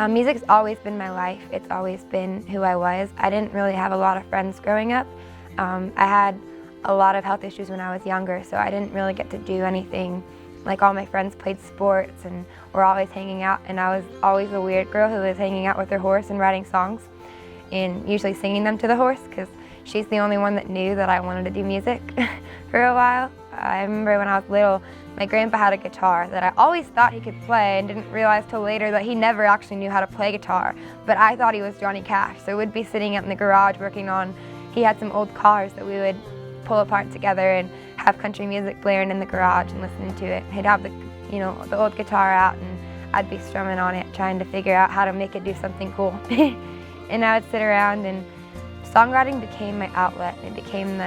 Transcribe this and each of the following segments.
Music's always been my life. It's always been who I was. I didn't really have a lot of friends growing up. I had a lot of health issues when I was younger, so I didn't really get to do anything. Like, all my friends played sports and were always hanging out, and I was always a weird girl who was hanging out with her horse and writing songs and usually singing them to the horse, because she's the only one that knew that I wanted to do music for a while. I remember when I was little, my grandpa had a guitar that I always thought he could play and didn't realize till later that he never actually knew how to play guitar. But I thought he was Johnny Cash, so we'd be sitting out in the garage working on, he had some old cars that we would pull apart together and have country music blaring in the garage and listening to it. He'd have the old guitar out, and I'd be strumming on it, trying to figure out how to make it do something cool. And I would sit around, and songwriting became my outlet. It became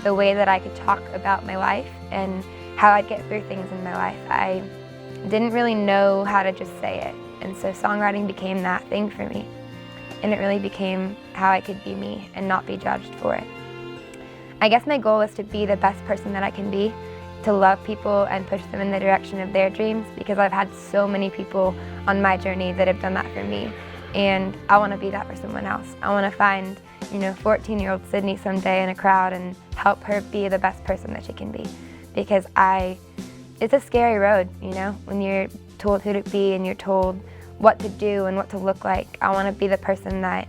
the way that I could talk about my life and how I'd get through things in my life. I didn't really know how to just say it, and so songwriting became that thing for me. And it really became how I could be me and not be judged for it. I guess my goal is to be the best person that I can be, to love people and push them in the direction of their dreams, because I've had so many people on my journey that have done that for me. And I want to be that for someone else. I want to find 14-year-old Sydney someday in a crowd and help her be the best person that she can be. Because it's a scary road, when you're told who to be and you're told what to do and what to look like. I want to be the person that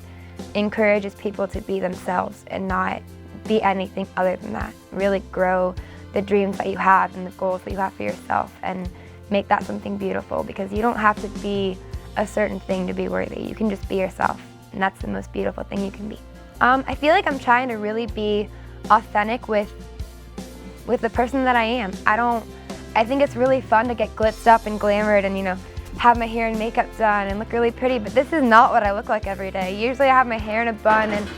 encourages people to be themselves and not be anything other than that. Really grow the dreams that you have and the goals that you have for yourself and make that something beautiful, because you don't have to be a certain thing to be worthy. You can just be yourself, and that's the most beautiful thing you can be. I feel like I'm trying to really be authentic with the person that I am. I think it's really fun to get glitzed up and glamored and have my hair and makeup done and look really pretty, but this is not what I look like every day. Usually I have my hair in a bun, and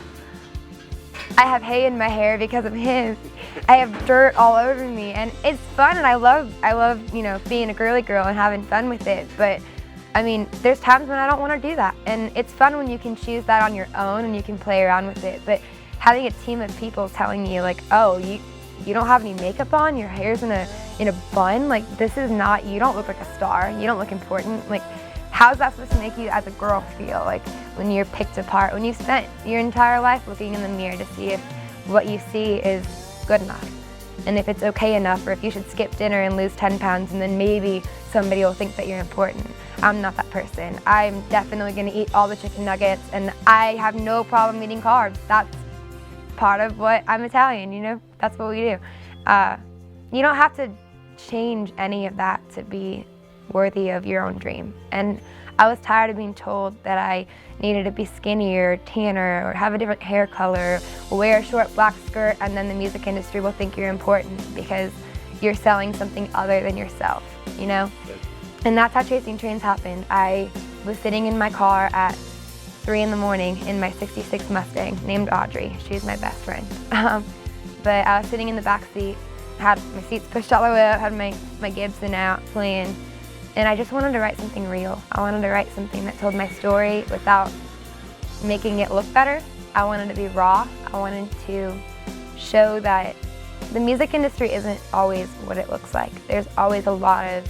I have hay in my hair because of him. I have dirt all over me, and it's fun, and I love being a girly girl and having fun with it. But there's times when I don't want to do that, and it's fun when you can choose that on your own and you can play around with it. But having a team of people telling you, like, oh, you don't have any makeup on, your hair's in a bun, like, this is not, you don't look like a star, you don't look important. Like, how's that supposed to make you as a girl feel? Like, when you're picked apart, when you've spent your entire life looking in the mirror to see if what you see is good enough, and if it's okay enough, or if you should skip dinner and lose 10 pounds and then maybe somebody will think that you're important. I'm not that person. I'm definitely going to eat all the chicken nuggets, and I have no problem eating carbs. That's part of what I'm Italian, that's what we do. You don't have to change any of that to be worthy of your own dream. And I was tired of being told that I needed to be skinnier, tanner, or have a different hair color, or wear a short black skirt, and then the music industry will think you're important because you're selling something other than yourself, And that's how Chasing Trains happened. I was sitting in my car at 3 in the morning in my '66 Mustang named Audrey. She's my best friend. But I was sitting in the back seat, had my seats pushed all the way up, had my Gibson out playing, and I just wanted to write something real. I wanted to write something that told my story without making it look better. I wanted to be raw. I wanted to show that the music industry isn't always what it looks like. There's always a lot of,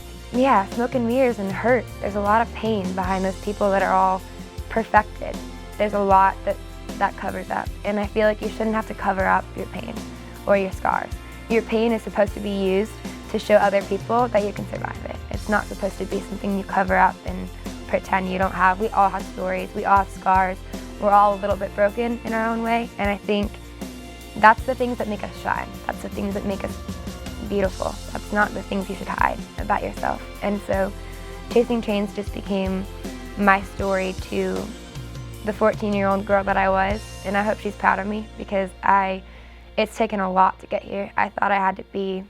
smoke and mirrors and hurt. There's a lot of pain behind those people that are all perfected. There's a lot that covers up, and I feel like you shouldn't have to cover up your pain or your scars. Your pain is supposed to be used to show other people that you can survive it. It's not supposed to be something you cover up and pretend you don't have. We all have stories, we all have scars. We're all a little bit broken in our own way, and I think that's the things that make us shine. That's the things that make us beautiful. That's not the things you should hide about yourself. And so Chasing Trains just became my story to the 14-year-old girl that I was, and I hope she's proud of me, because it's taken a lot to get here. I thought I had to be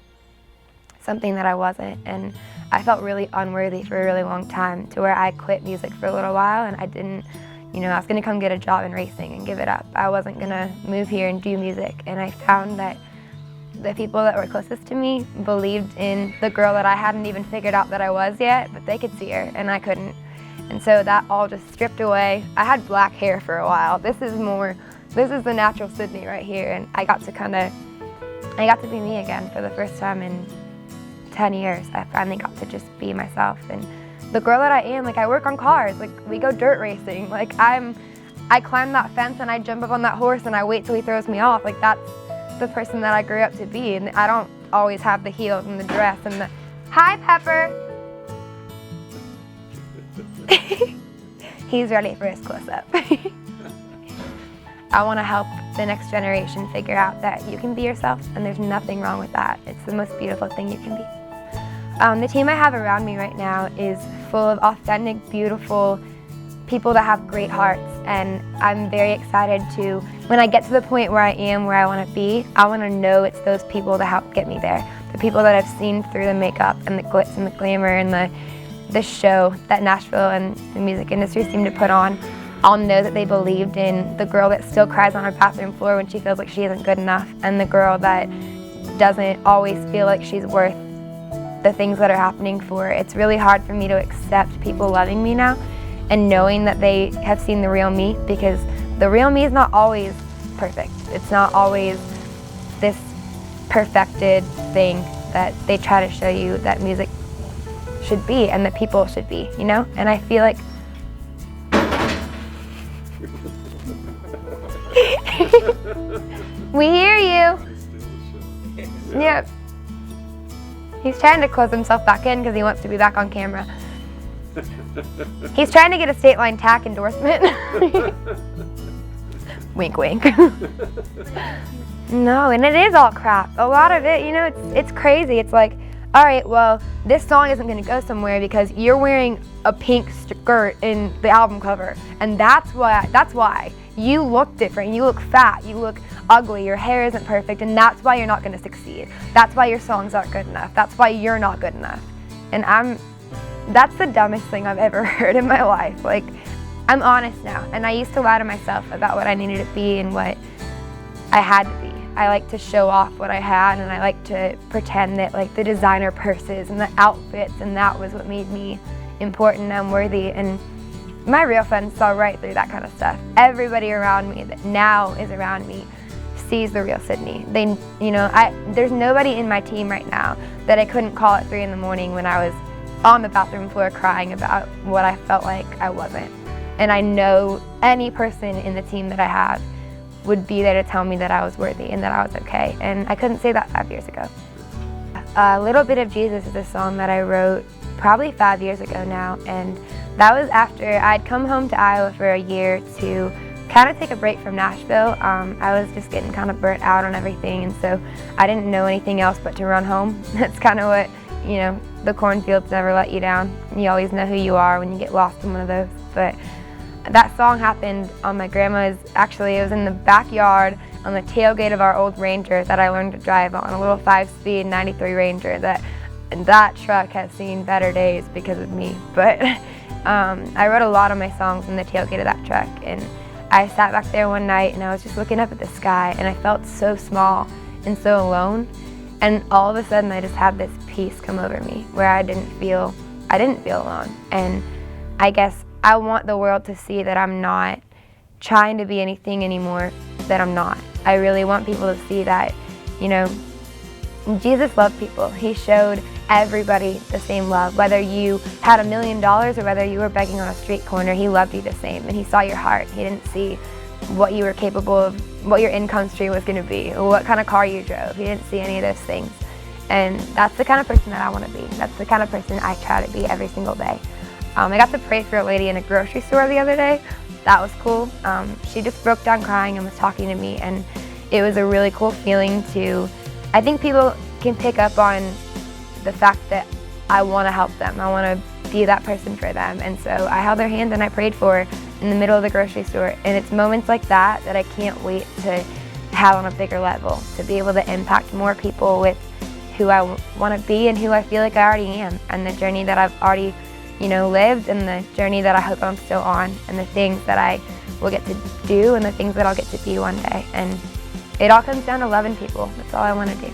something that I wasn't, and I felt really unworthy for a really long time, to where I quit music for a little while, and I didn't, I was gonna come get a job in racing and give it up. I wasn't gonna move here and do music, and I found that the people that were closest to me believed in the girl that I hadn't even figured out that I was yet, but they could see her, and I couldn't. And so that all just stripped away. I had black hair for a while. This is the natural Sydney right here, and I got to be me again for the first time in 10 years. I finally got to just be myself and the girl that I am. Like, I work on cars, like we go dirt racing. Like, I climb that fence and I jump up on that horse and I wait till he throws me off. Like, that's the person that I grew up to be. And I don't always have the heels and the dress and the, hi Pepper. He's ready for his close-up. I want to help the next generation figure out that you can be yourself and there's nothing wrong with that. It's the most beautiful thing you can be. The team I have around me right now is full of authentic, beautiful people that have great hearts, and I'm very excited to, when I get to the point where I am where I want to be, I want to know it's those people that help get me there. The people that I've seen through the makeup and the glitz and the glamour and the show that Nashville and the music industry seem to put on. I'll know that they believed in the girl that still cries on her bathroom floor when she feels like she isn't good enough, and the girl that doesn't always feel like she's worth the things that are happening for her. It's really hard for me to accept people loving me now and knowing that they have seen the real me, because the real me is not always perfect. It's not always this perfected thing that they try to show you that music should be and that people should be, you know? And I feel like we hear you. Yep. He's trying to close himself back in because he wants to be back on camera. He's trying to get a State Line tack endorsement. Wink, wink. No, and it is all crap. A lot of it, you know, it's crazy. It's like, all right, well, this song isn't going to go somewhere because you're wearing a pink skirt in the album cover, and that's why you look different. You look fat. You look ugly. Your hair isn't perfect, and that's why you're not going to succeed. That's why your songs aren't good enough. That's why you're not good enough. And that's the dumbest thing I've ever heard in my life. Like, I'm honest now, and I used to lie to myself about what I needed to be and what I had to be. I like to show off what I had, and I like to pretend that, like, the designer purses and the outfits, and that was what made me important and worthy. And my real friends saw right through that kind of stuff. Everybody around me that now is around me sees the real Sydney. They, you know, there's nobody in my team right now that I couldn't call at 3 in the morning when I was on the bathroom floor crying about what I felt like I wasn't. And I know any person in the team that I have would be there to tell me that I was worthy and that I was okay. And I couldn't say that 5 years ago. A Little Bit of Jesus is a song that I wrote probably 5 years ago now, and that was after I'd come home to Iowa for a year to kind of take a break from Nashville. I was just getting kind of burnt out on everything, and so I didn't know anything else but to run home. That's kind of what, you know, the cornfields never let you down. You always know who you are when you get lost in one of those. But that song happened on my grandma's, actually it was in the backyard on the tailgate of our old Ranger that I learned to drive on, a little 5-speed 93 Ranger that truck has seen better days because of me. But I wrote a lot of my songs in the tailgate of that truck, and I sat back there one night and I was just looking up at the sky, and I felt so small and so alone, and all of a sudden I just had this peace come over me where I didn't feel alone. And I guess I want the world to see that I'm not trying to be anything anymore that I'm not. I really want people to see that, you know, Jesus loved people. He showed everybody the same love. Whether you had $1 million or whether you were begging on a street corner, he loved you the same, and he saw your heart. He didn't see what you were capable of, what your income stream was going to be, or what kind of car you drove. He didn't see any of those things. And that's the kind of person that I want to be. That's the kind of person I try to be every single day. I got to pray for a lady in a grocery store the other day. That was cool. She just broke down crying and was talking to me, and it was a really cool feeling to, I think people can pick up on the fact that I want to help them. I want to be that person for them. And so I held their hand and I prayed for her in the middle of the grocery store. And it's moments like that that I can't wait to have on a bigger level, to be able to impact more people with who I want to be and who I feel like I already am, and the journey that I've already, you know, lived, and the journey that I hope I'm still on, and the things that I will get to do, and the things that I'll get to be one day. And it all comes down to loving people. That's all I want to do.